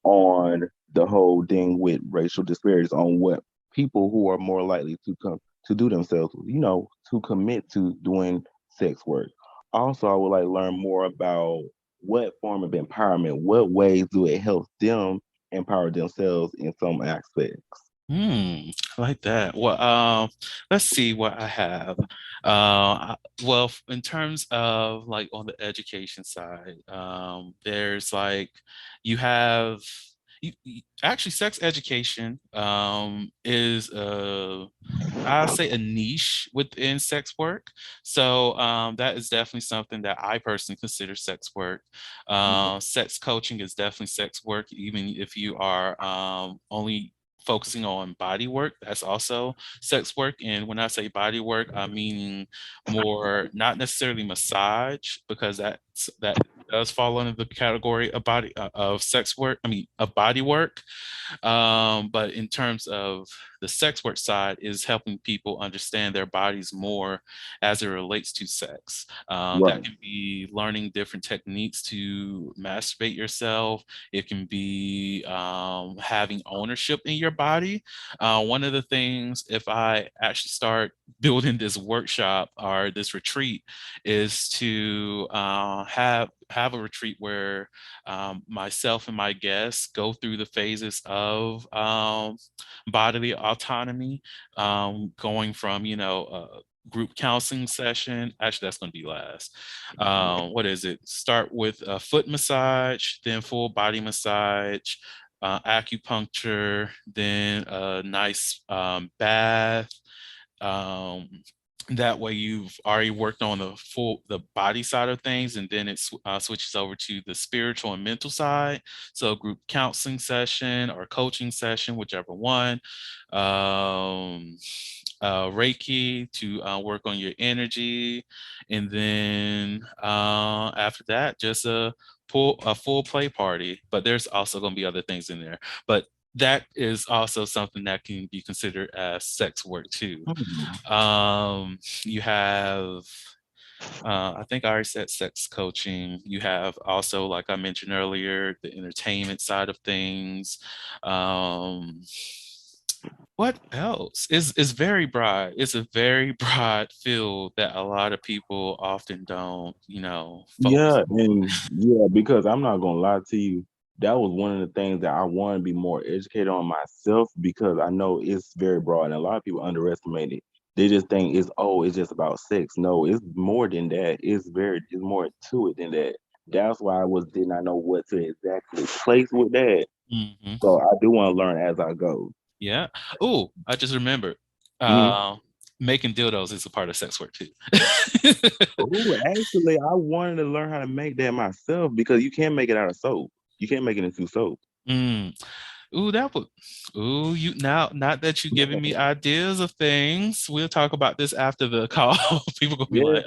on the whole thing with racial disparities, on what people who are more likely to come to do themselves, to commit to doing sex work. Also, I would like learn more about what form of empowerment, what ways do it help them empower themselves in some aspects? I like that. Well, let's see what I have. Well, in terms of like on the education side, there's like you have actually sex education is I say a niche within sex work. So that is definitely something that I personally consider sex work. Sex coaching is definitely sex work, even if you are only focusing on body work. That's also sex work. And when I say body work, I mean more not necessarily massage, because that does fall under the category of body of sex work. I mean, of body work. But in terms of the sex work side, is helping people understand their bodies more as it relates to sex. That Right. can be learning different techniques to masturbate yourself. It can be having ownership in your body. One of the things, if I actually start building this workshop or this retreat, is to have a retreat where myself and my guests go through the phases of bodily autonomy, going from, group counseling session. Actually, that's going to be last. What is it? Start with a foot massage, then full body massage, acupuncture, then a nice bath. Um, that way you've already worked on the body side of things, and then it switches over to the spiritual and mental side. So group counseling session or coaching session, whichever one. um, Reiki to work on your energy, and then after that, just a full play party. But there's also going to be other things in there. But that is also something that can be considered as sex work too. Mhm. You have, I think I already said sex coaching. You have also, like I mentioned earlier, the entertainment side of things. Um, what else? Is very broad. It's a very broad field that a lot of people often don't, focus Yeah, on. and yeah, because I'm not gonna lie to you, that was one of the things that I want to be more educated on myself because I know it's very broad and a lot of people underestimate it. They just think it's just about sex. No, it's more than that. It's more to it than that. That's why did not know what to exactly place with that. Hmm. So I do want to learn as I go. Yeah. Oh, I just remembered. Hmm. Uh, Making dildos is a part of sex work too. Oh, actually, I wanted to learn how to make that myself because you can't make it out of soap. You can't make it into soap. Mm. Ooh, that would. Ooh, you now. Not that you're giving me ideas of things. We'll talk about this after the call. People gonna be Yes,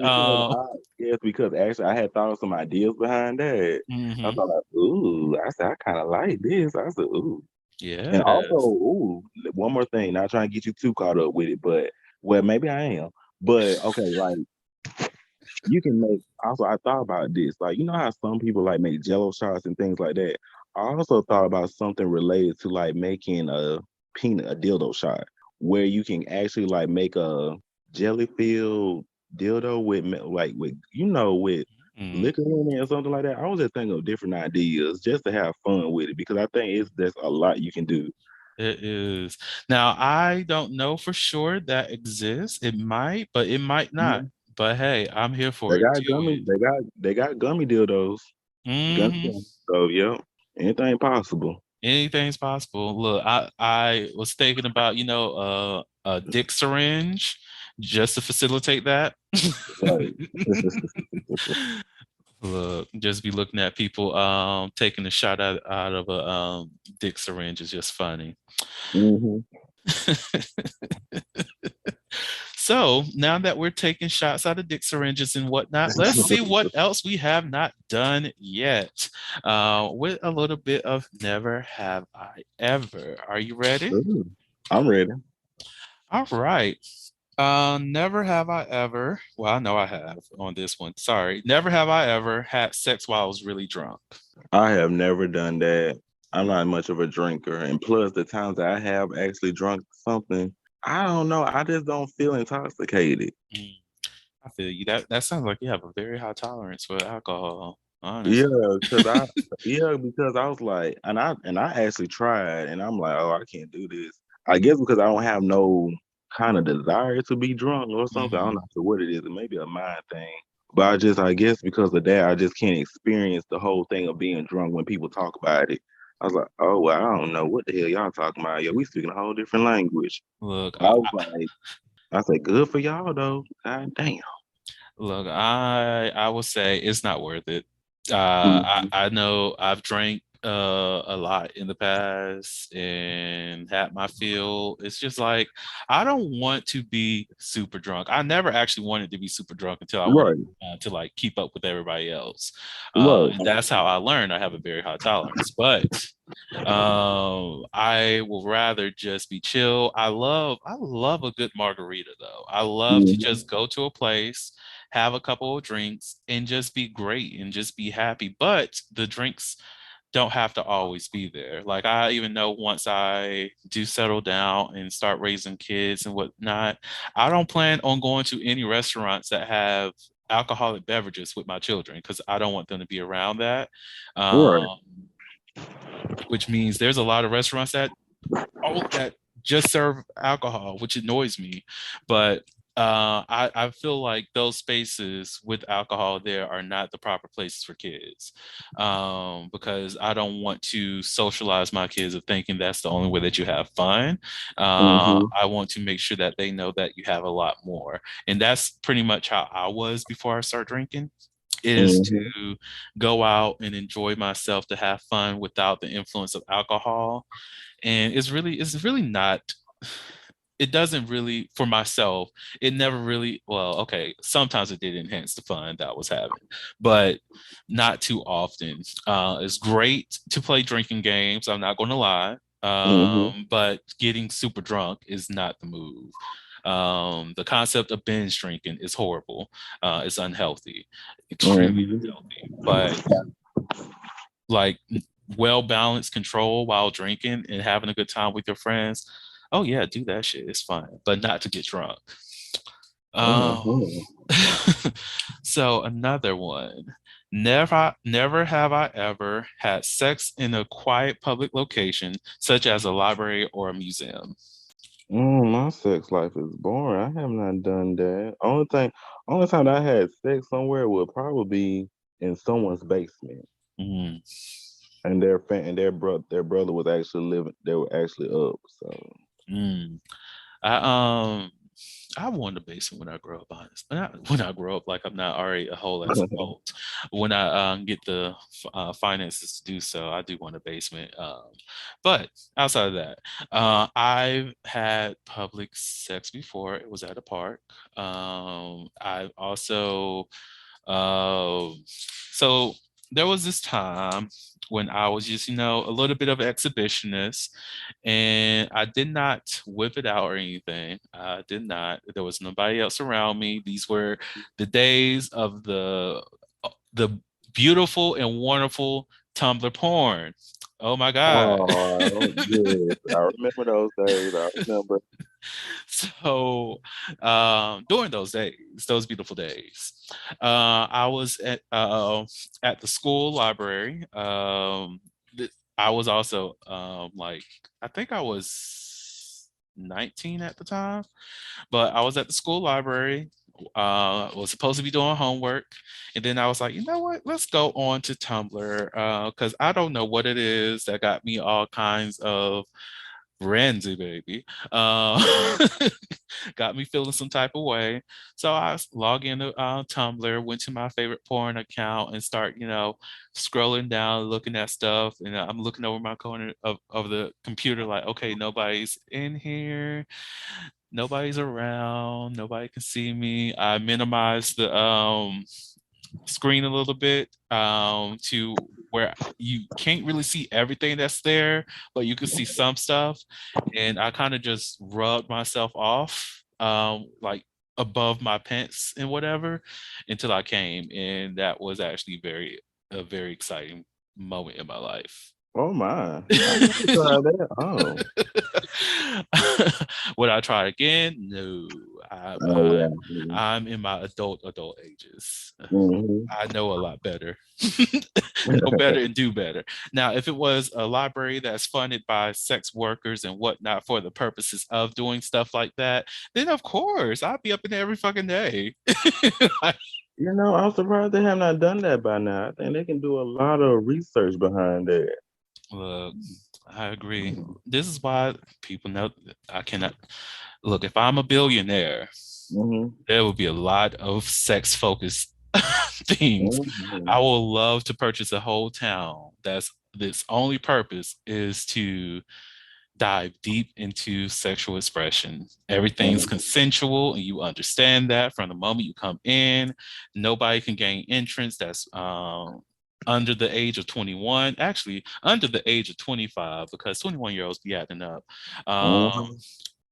like, because actually I had thought of some ideas behind that. I mhm. thought like, ooh, I said I kind of like this. I said, ooh. And also, Yes. ooh, one more thing, not trying to get you too caught up with it, but well, maybe I am. But okay, like you can make also I thought about this. Like, you know how some people like make jello shots and things like that? I also thought about something related to like making a dildo shot where you can actually like make a jelly filled dildo with with with Mm. liquor in it or something like that. I was just thinking of different ideas just to have fun with it because I think there's a lot you can do. It is. Now, I don't know for sure that exists. It might, but it might not. Mhm. But hey, I'm here They for it. got Do gummy it. they got gummy dildos. Hmm. Gummy. So yeah, anything possible. Anything's possible. Look, I was thinking about, a dick syringe just to facilitate that. Right. Look, just be looking at people taking a shot out of a dick syringe is just funny. Mhm. So now that we're taking shots out of dick syringes and whatnot, let's see what else we have not done yet. With a little bit of never have I ever. Are you ready? Ooh, I'm ready. All right. Never have I ever. Well, I know I have on this one. Sorry. Never have I ever had sex while I was really drunk. I have never done that. I'm not much of a drinker, and plus the times that I have actually drunk something, I don't know. I just don't feel intoxicated. Mm, I feel you. That sounds like you have a very high tolerance for alcohol. Yeah, honestly. because I yeah, because I was like, and I actually tried, and I'm like, oh, I can't do this. I guess because I don't have no kind of desire to be drunk or something. I don't know Hmm. what it is. It may be a mind thing, but I guess because of that, I just can't experience the whole thing of being drunk when people talk about it. I was like, oh, well, I don't know what the hell y'all talking about. Yeah, we speaking a whole different language. Look, I was like, I said, good for y'all though. God damn. I would say it's not worth it. Hmm. I know I've drank a lot in the past and had my fill. It's just like I don't want to be super drunk. I never actually wanted to be super drunk until I wanted Right, to like keep up with everybody else. right. And that's how I learned. I have a very high tolerance, but I will rather just be chill. I love a good margarita though. I love to Hmm. just go to a place, have a couple of drinks, and just be great and just be happy. But the drinks don't have to always be there. Like I even know once I do settle down and start raising kids and whatnot, I don't plan on going to any restaurants that have alcoholic beverages with my children because I don't want them to be around that. Right. Um, which means there's a lot of restaurants that that just serve alcohol, which annoys me. But I feel like those spaces with alcohol there are not the proper places for kids, because I don't want to socialize my kids of thinking that's the only way that you have fun. Hmm. I want to make sure that they know that you have a lot more, and that's pretty much how I was before I start drinking. Is Hmm. to go out and enjoy myself, to have fun without the influence of alcohol. And it's really not, it doesn't really, for myself, it never really, well, okay, sometimes it did enhance the fun that I was having, but not too often. It's great to play drinking games, I'm not going to lie, Hmm. but getting super drunk is not the move. The concept of binge drinking is horrible. It's unhealthy, extremely Hmm. unhealthy. But like well balanced control while drinking and having a good time with your friends, oh yeah, do that shit. It's fun, but not to get drunk. Um, Hmm. so another one. Never have I ever had sex in a quiet public location, such as a library or a museum. My sex life is boring. I have not done that. Only time that I had sex somewhere would probably be in someone's basement, Mm, and their brother was actually living. They were actually up. So, mm. I I want a basement when I grow up, honest. When I grow up, like I'm not already a whole ass adult. When I get the finances to do so, I do want a basement. But outside of that, I've had public sex before. It was at a park. I've also so there was this time when I was just, a little bit of an exhibitionist, and I did not whip it out or anything. I did not. There was nobody else around me. These were the days of the beautiful and wonderful Tumblr porn. Oh my God. yes, I remember those days. I remember. So during those days, those beautiful days, I was at the school library. I was also like, I think I was 19 at the time, but I was at the school library. Was supposed to be doing homework, and then I was like, you know what? Let's go on to Tumblr because I don't know what it is that got me all kinds of Renzi, baby. Got me feeling some type of way. So I log into Tumblr, went to my favorite porn account, and start, scrolling down, looking at stuff. And I'm looking over my corner of the computer, like, okay, nobody's in here, nobody's around, nobody can see me. I minimized the screen a little bit to where you can't really see everything that's there, but you can see some stuff. And I kind of just rubbed myself off, like above my pants and whatever, until I came. And that was actually a very exciting moment in my life. Oh my! I never tried that. Oh. Would I try again? No. I, Oh I yeah. I'm in my adult ages. Mm-hmm. I know a lot better. Know better and do better. Now, if it was a library that's funded by sex workers and whatnot for the purposes of doing stuff like that, then of course I'd be up in there every fucking day. Like, I'm surprised they have not done that by now. I think they can do a lot of research behind that. look, I agree. This is why people know I cannot look. If I'm a billionaire, Mm-hmm. there will be a lot of sex focused things. Mm-hmm. I will love to purchase a whole town that's its only purpose is to dive deep into sexual expression. Everything's Mm-hmm. consensual, and you understand that from the moment you come in. Nobody can gain entrance that's under the age of 21, actually under the age of 25, because 21-year-olds be acting up. Um,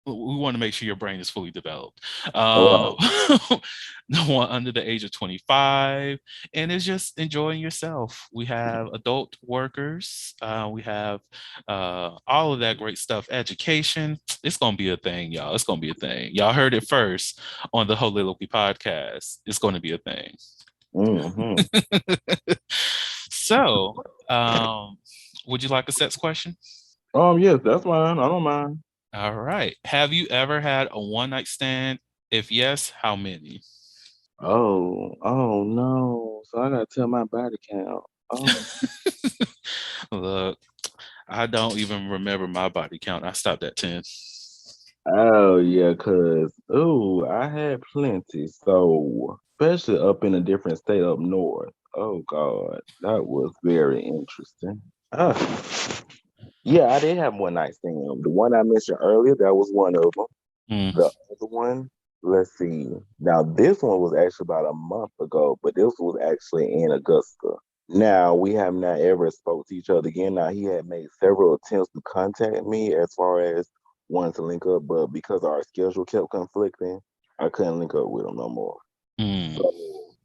Mm-hmm. we want to make sure your brain is fully developed. All Um, right. no one under the age of 25, and it's just enjoying yourself. We have adult workers, we have all of that great stuff. Education, it's gonna be a thing, y'all. It's gonna be a thing. Y'all heard it first on the Holiloquy podcast. It's gonna be a thing. Mm-hmm. So, um, would you like a sex question? Yes, that's fine. I don't mind. All right. Have you ever had a one night stand? If yes, how many? Oh no. So I gotta tell my body count. Oh, Look, I don't even remember my body count. I stopped at 10. oh yeah, cause I had plenty. So especially up in a different state up north. Oh God, that was very interesting. Ah, yeah, I did have one night stand. The one I mentioned earlier, that was one of them. Mm, The other one, let's see. Now this one was actually about a month ago, but this was actually in Augusta. Now we have not ever spoke to each other again. Now he had made several attempts to contact me as far as wanting to link up, but because our schedule kept conflicting, I couldn't link up with him no more. mm, So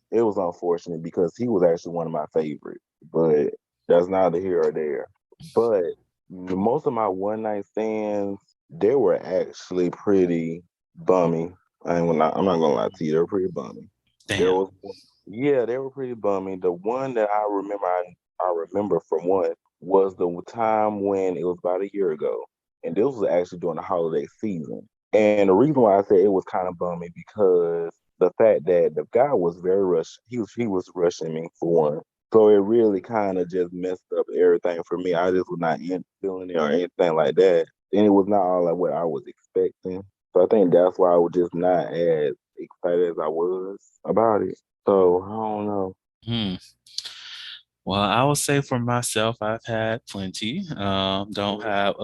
it was unfortunate because he was actually one of my favorites, but that's neither here or there. But most of my one night stands, they were actually pretty bummy. I'm not gonna lie to you, they were pretty bummy. There damn. was, yeah, they were pretty bummy. The one that I remember from one was the time when it was about a year ago, and this was actually during the holiday season. And the reason why I said it was kind of bummy because the fact that the guy was very rushed. He was rushing me for one. So it really kind of just messed up everything for me. I just was not feeling it or anything like that. And it was not all like what I was expecting. So I think that's why I was just not as excited as I was about it. So I don't know. Hmm. Well, I will say for myself, I've had plenty. Don't have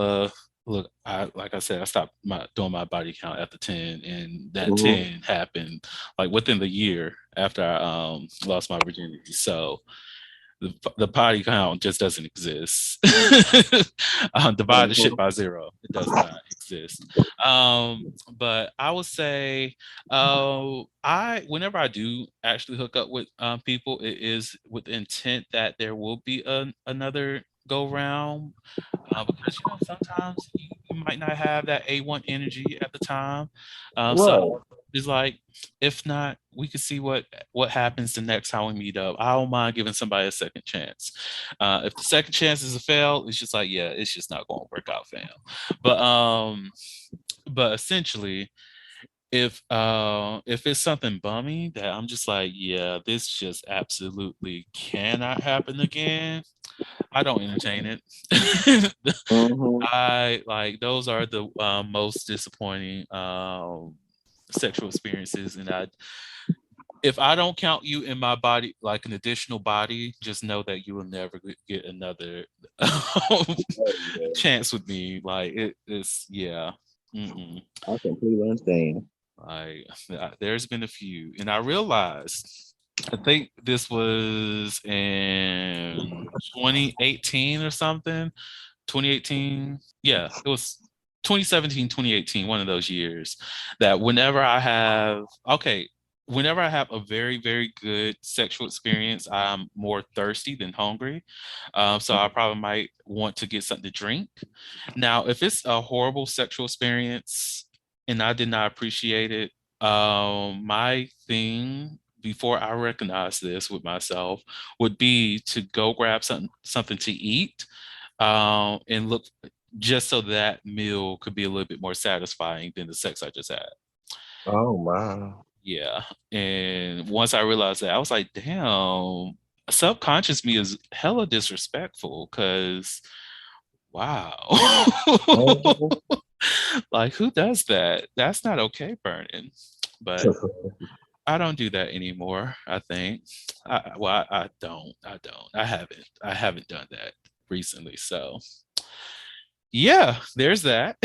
look, I like I said, I stopped doing my body count after 10, and that Mm-hmm. 10 happened like within the year after I lost my virginity. So the body count just doesn't exist. Divide the shit Mm-hmm. by zero. It does not exist. But I would say, I whenever I do actually hook up with people, it is with the intent that there will be another go round. Because sometimes you might not have that A1 energy at the time. So Right. it's like, if not, we could see what happens the next time we meet up. I don't mind giving somebody a second chance. If the second chance is a fail, it's just like, yeah, it's just not going to work out, fam. But essentially, if it's something bummy that I'm just like, yeah, this just absolutely cannot happen again, I don't entertain it. Mm-hmm. I like those are the most disappointing sexual experiences, and if I don't count you in my body like an additional body, just know that you will never get another chance with me. Like it's yeah. Mm-mm. I completely understand. Like there's been a few, and I realized I think this was in 2018 or something. 2018. Yeah, it was 2017, 2018, one of those years that whenever I have, okay, whenever I have a very, very good sexual experience, I'm more thirsty than hungry. So I probably might want to get something to drink. Now, if it's a horrible sexual experience and I did not appreciate it, my thing before I recognize this with myself would be to go grab something to eat, and look just so that meal could be a little bit more satisfying than the sex I just had. Oh wow. Yeah. And once I realized that, I was like, damn, subconscious me is hella disrespectful because wow. Oh. Like, who does that? That's not okay, Burning. But I don't do that anymore, I think. I don't. I don't. I haven't. I haven't done that recently. So yeah, there's that.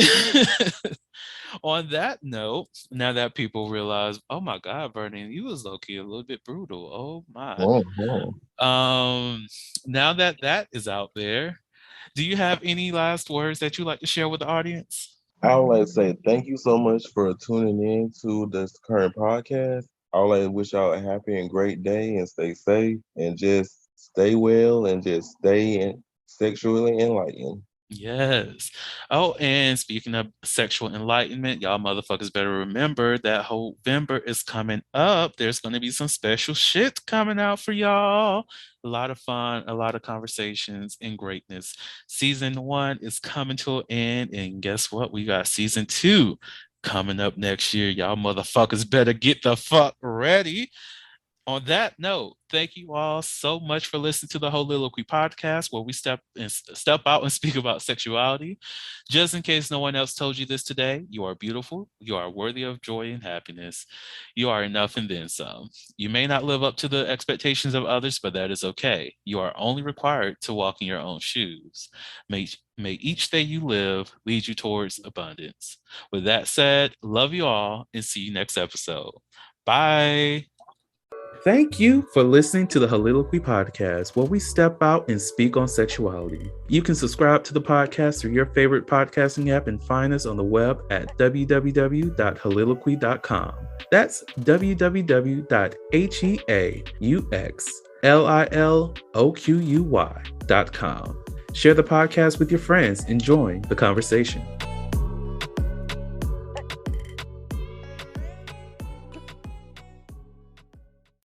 On that note, now that people realize, oh my God, Vernon, you was low-key a little bit brutal. Oh my. Mhm. Um, now that that is out there, do you have any last words that you like to share with the audience? I would like to say thank you so much for tuning in to this current podcast. I would like to wish y'all a happy and great day and stay safe and just stay well and just sexually enlightened. Yes. Oh, and speaking of sexual enlightenment, y'all motherfuckers better remember that November is coming up. There's going to be some special shit coming out for y'all. A lot of fun, a lot of conversations, and greatness. Season 1 is coming to an end, and guess what? We got season 2 coming up next year. Y'all motherfuckers better get the fuck ready. On that note, thank you all so much for listening to the Holiloquy podcast, where we step out and speak about sexuality. Just in case no one else told you this today, you are beautiful, you are worthy of joy and happiness, you are enough and then some. You may not live up to the expectations of others, but that is okay. You are only required to walk in your own shoes. May each day you live lead you towards abundance. With that said, love you all and see you next episode. Bye. Thank you for listening to the Holiloquy podcast, where we step out and speak on sexuality. You can subscribe to the podcast through your favorite podcasting app and find us on the web at www.holiloquy.com. That's www.heauxliloquy.com. Share the podcast with your friends and join the conversation.